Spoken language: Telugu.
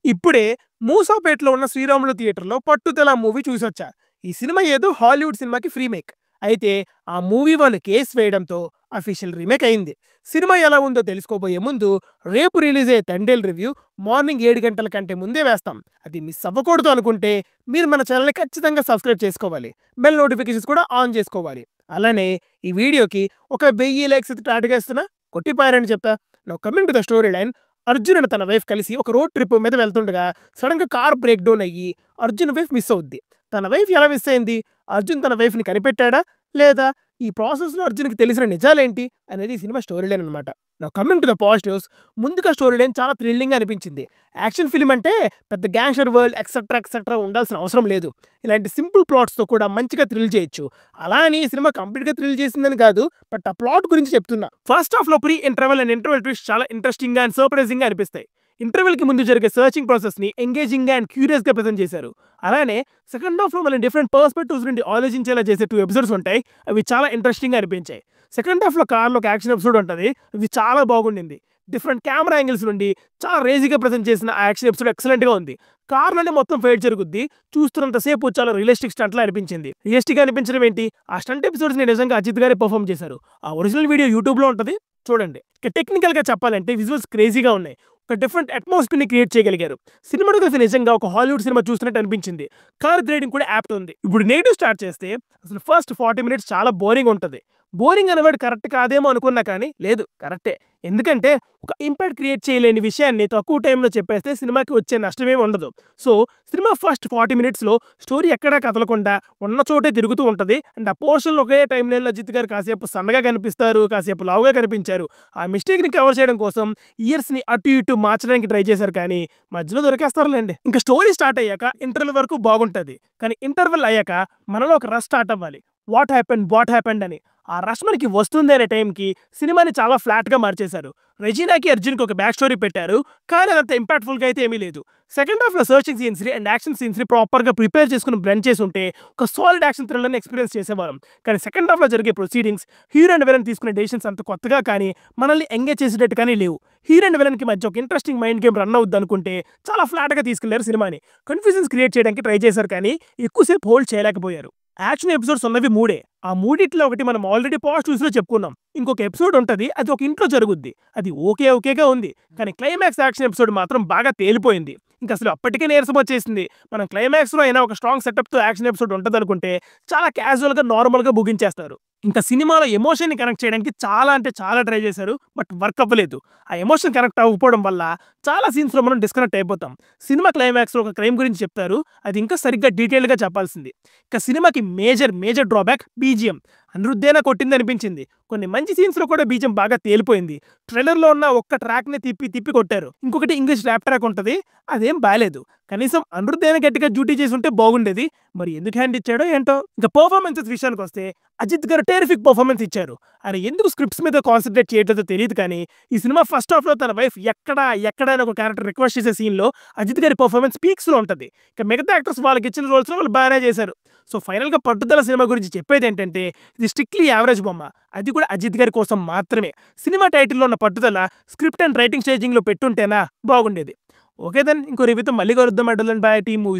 ఇప్పుడే మూసాపేటలో ఉన్న శ్రీరాములు థియేటర్‌లో 'పట్టుదల' మూవీ చూసొచ్చా. ఈ సినిమా ఏదో హాలీవుడ్ సినిమాకి రీమేక్. అయితే ఆ మూవీ వాళ్ళు కేస్ వేయడంతో అఫీషియల్ రీమేక్ అయింది. సినిమా ఎలా ఉందో తెలుసుకోబోయే ముందు రేపు రిలీజ్ అయ్యే తండేల్ రివ్యూ మార్నింగ్ 7 గంటల కంటే ముందే వేస్తాం. అది మిస్ అవ్వకూడదు అనుకుంటే మీరు మన ఛానల్‌ని ఖచ్చితంగా సబ్స్క్రైబ్ చేసుకోవాలి. బెల్ నోటిఫికేషన్స్ కూడా ఆన్ చేసుకోవాలి. అలానే ఈ వీడియోకి ఒక 1000 లైక్స్ అయితే టార్గెట్ ఇస్తున్నా కొట్టిపారని చెప్తా. Now coming to the story line. Arjun and తన వైఫ్ కలిసి ఒక రోడ్ ట్రిప్ మీద వెళ్తుండగా సడన్‌గా కార్ బ్రేక్ డౌన్ అయ్యి అర్జున్ వైఫ్ మిస్ అవుద్ది. తన వైఫ్ ఎలా మిస్ అయింది? అర్జున్ తన వైఫ్‌ని కనిపెట్టాడా? లేదా ఈ ప్రాసెస్‌లో అర్జున్‌కి తెలిసిన నిజాలేంటి? అనేది ఈ సినిమా స్టోరీ లైన్ అన్నమాట. Now coming to the positives. ముందుగా స్టోరీ లైన్ చాలా థ్రిల్లింగ్‌గా అనిపించింది. యాక్షన్ ఫిల్మ్ అంటే పెద్ద గ్యాంగ్‌స్టర్ వరల్డ్ ఎక్సెట్రా ఉండాల్సిన అవసరం లేదు. ఇలాంటి సింపుల్ ప్లాట్స్‌తో కూడా మంచిగా థ్రిల్ చేయొచ్చు. అలా అని ఈ సినిమా కంప్లీట్‌గా థ్రిల్ చేసిందని కాదు. బట్ ఆ ప్లాట్ గురించి చెప్తున్నా. ఫస్ట్ హాఫ్‌లో pre interval and interval twist చాలా ఇంట్రెస్టింగ్‌గా అండ్ సర్ప్రైజింగ్‌గా అనిపిస్తాయి. ఇంటర్వెల్‌కి ముందు జరిగే సర్చింగ్ ప్రాసెస్‌ని ఎంగేజింగ్‌గా అండ్ క్యూరియస్‌గా ప్రెజెంట్ చేశారు. అలానే సెకండ్ హాఫ్‌లో మళ్ళీ డిఫరెంట్ పర్స్పెక్టివ్స్ నుండి ఆలోచించేలా చేసే 2 ఎపిసోడ్స్ ఉంటాయి. అవి చాలా ఇంట్రెస్టింగ్‌గా అనిపించాయి. సెకండ్ హాఫ్‌లో కార్‌లో ఒక యాక్షన్ ఎపిసోడ్ ఉంటది. అది చాలా బాగుండింది. డిఫరెంట్ కెమెరా యాంగిల్స్ నుండి చాలా రేజీగా ప్రెజెంట్ చేసిన ఆ యాక్షన్ ఎపిసోడ్ ఎక్సలెంట్‌గా ఉంది. కార్‌లోనే మొత్తం ఫైట్ జరుగుద్ది. చూస్తున్నంత సేపు చాలా రియలిస్టిక్ స్టంట్‌లా అనిపించింది. రియలిస్టిక్‌గా అనిపించడం ఏంటి? ఆ స్టంట్ ఎపిసోడ్స్‌ని నిజంగా అజిత్ గారే పెర్ఫార్మ్ చేశారు. ఆ ఒరిజినల్ వీడియో యూట్యూబ్‌లో ఉంటది. చూడండి. ఇక టెక్నికల్‌గా చెప్పాలంటే విజువల్స్ క్రేజీగా ఉన్నాయి. ఒక డిఫరెంట్ అట్మాస్ఫియర్‌ని క్రియేట్ చేయగలిగారు. సినిమాటోగ్రఫీ నిజంగా ఒక హాలీవుడ్ సినిమా చూస్తున్నట్టు అనిపించింది. కలర్ గ్రేడింగ్ కూడా యాప్ట్ ఉంది. ఇప్పుడు నెగెటివ్ స్టార్ట్ చేస్తే అసలు ఫస్ట్ 40 మినిట్స్ చాలా బోరింగ్ ఉంటది. బోరింగ్ అనే వర్డ్ కరెక్ట్ కాదేమో అనుకున్నా కానీ లేదు కరెక్టే. ఎందుకంటే ఒక ఇంపాక్ట్ క్రియేట్ చేయలేని విషయాన్ని తక్కువ టైంలో చెప్పేస్తే సినిమాకి వచ్చే నష్టమేమి ఉండదు. సో సినిమా ఫస్ట్ 40 మినిట్స్‌లో స్టోరీ ఎక్కడా కదలకుండా ఉన్న చోటే తిరుగుతూ ఉంటది. అండ్ ఆ పోర్షన్‌లో ఒకే టైమ్ లైన్‌లో అజిత్ గారు కాసేపు సన్నగా కనిపిస్తారు, కాసేపు లావుగా కనిపించారు. ఆ మిస్టేక్‌ని కవర్ చేయడం కోసం ఇయర్స్‌ని అటు ఇటు మార్చడానికి ట్రై చేశారు కానీ మధ్యలో దొరికేస్తారులేండి. ఇంకా స్టోరీ స్టార్ట్ అయ్యాక ఇంటర్వెల్ వరకు బాగుంటది. కానీ ఇంటర్వెల్ అయ్యాక మనలో ఒక రష్ స్టార్ట్ అవ్వాలి. వాట్ హ్యాపెండ్ అని. ఆ రష్ మనకి వస్తుంది అనే టైంకి సినిమాని చాలా ఫ్లాట్‌గా మార్చేశారు. రెజీనాకి, అర్జున్‌కి ఒక బ్యాక్ స్టోరీ పెట్టారు. కానీ అదంత ఇంపాక్ట్‌ఫుల్‌గా అయితే ఏమీ లేదు. సెకండ్ హాఫ్‌లో సర్చింగ్ సీన్స్‌ని అండ్ యాక్షన్ సీన్స్‌ని ప్రాపర్‌గా ప్రిపేర్ చేసుకొని బ్లెండ్ చేసుంటే ఒక సాలిడ్ యాక్షన్ థ్రిల్లర్‌ని ఎక్స్‌పీరియన్స్ చేసేవాళ్ళం. కానీ సెకండ్ హాఫ్‌లో జరిగే ప్రొసీడింగ్స్, హీరో అండ్ విలన్ తీసుకునే డెసిషన్స్ అంత కొత్తగా కానీ మనల్ని ఎంగేజ్ చేసేటట్టు కానీ లేవు. హీరో అండ్ విలన్‌కి మధ్య ఒక ఇంట్రెస్టింగ్ మైండ్ గేమ్ రన్ అవుద్దనుకుంటే చాలా ఫ్లాట్‌గా తీసుకెళ్లారు సినిమాని. కన్‌ఫ్యూజన్స్ క్రియేట్ చేయడానికి ట్రై చేశారు కానీ ఎక్కువసేపు హోల్డ్ చేయలేకపోయారు. యాక్షన్ ఎపిసోడ్స్ ఉన్నవి 3. ఆ మూడిట్లో ఒకటి మనం ఆల్రెడీ పాజిటివ్స్‌లో చెప్పుకున్నాం. ఇంకొక ఎపిసోడ్ ఉంటది. అది ఒక ఇంట్లో జరుగుద్ది. అది ఓకేగా ఉంది. కానీ క్లైమాక్స్ యాక్షన్ ఎపిసోడ్ మాత్రం బాగా తేలిపోయింది. ఇంకసలు అప్పటికే నీరసం వచ్చేసింది. మనం క్లైమాక్స్‌లో అయినా ఒక స్ట్రాంగ్ సెటప్‌తో యాక్షన్ ఎపిసోడ్ ఉంటదనుకుంటే చాలా క్యాజువల్‌గా, నార్మల్‌గా ముగించేస్తారు. ఇంకా సినిమాలో ఎమోషన్‌ని కనెక్ట్ చేయడానికి చాలా అంటే చాలా ట్రై చేశారు. బట్ వర్క్ అవ్వలేదు. ఆ ఎమోషన్ కనెక్ట్ అవ్వకపోవడం వల్ల చాలా సీన్స్‌లో మనం డిస్కనెక్ట్ అయిపోతాం. సినిమా క్లైమాక్స్‌లో ఒక క్రైమ్ గురించి చెప్తారు. అది ఇంకా సరిగ్గా డీటెయిల్‌గా చెప్పాల్సింది. ఇక సినిమాకి మేజర్ డ్రాబ్యాక్ బీజీఎం. అనిరుద్ధేనా కొట్టిందనిపించింది. కొన్ని మంచి సీన్స్‌లో కూడా బీజీఎం బాగా తేలిపోయింది. ట్రైలర్‌లో ఉన్న ఒక్క ట్రాక్‌ని తిప్పి కొట్టారు. ఇంకొకటి ఇంగ్లీష్ ర్యాప్ ట్రాక్ ఉంటది. అదేం బాలేదు. కనీసం అనిరుద్ధేనా గట్టిగా డ్యూటీ చేసుంటే బాగుండేది. మరి ఎందుకు హ్యాండ్ ఇచ్చాడో ఏంటో. ఇక పెర్ఫార్మెన్సెస్ విషయానికొస్తే అజిత్ గారు టెరిఫిక్ పెర్ఫార్మెన్స్ ఇచ్చారు. ఆయన ఎందుకు స్క్రిప్ట్స్ మీద కాన్సంట్రేట్ చేయట్లేదో తెలీదు కానీ ఈ సినిమా ఫస్ట్ హాఫ్‌లో తన వైఫ్ ఎక్కడ అని ఒక క్యారెక్టర్ రిక్వెస్ట్ చేసే సీన్‌లో అజిత్ గారి పెర్ఫార్మెన్స్ పీక్స్‌లో ఉంటది. ఇక మిగతా యాక్టర్స్ వాళ్ళకి ఇచ్చిన రోల్స్‌లో వాళ్ళు బాగానే చేశారు. సో ఫైనల్‌గా పట్టుదల సినిమా గురించి చెప్పేదేంటంటే ఇది స్ట్రిక్ట్‌లీ యావరేజ్ బొమ్మ. అది కూడా అజిత్ గారి కోసం మాత్రమే. సినిమా టైటిల్‌లో ఉన్న పట్టుదల స్క్రిప్ట్ అండ్ రైటింగ్ స్టేజింగ్‌లో పెట్టుంటేనా బాగుండేది. ఓకే దెన్ ఇంకో రివ్యూతో మళ్ళీ కలుద్దాం. అడ్డల్ అండ్ బై టీమ్ మూవీస్.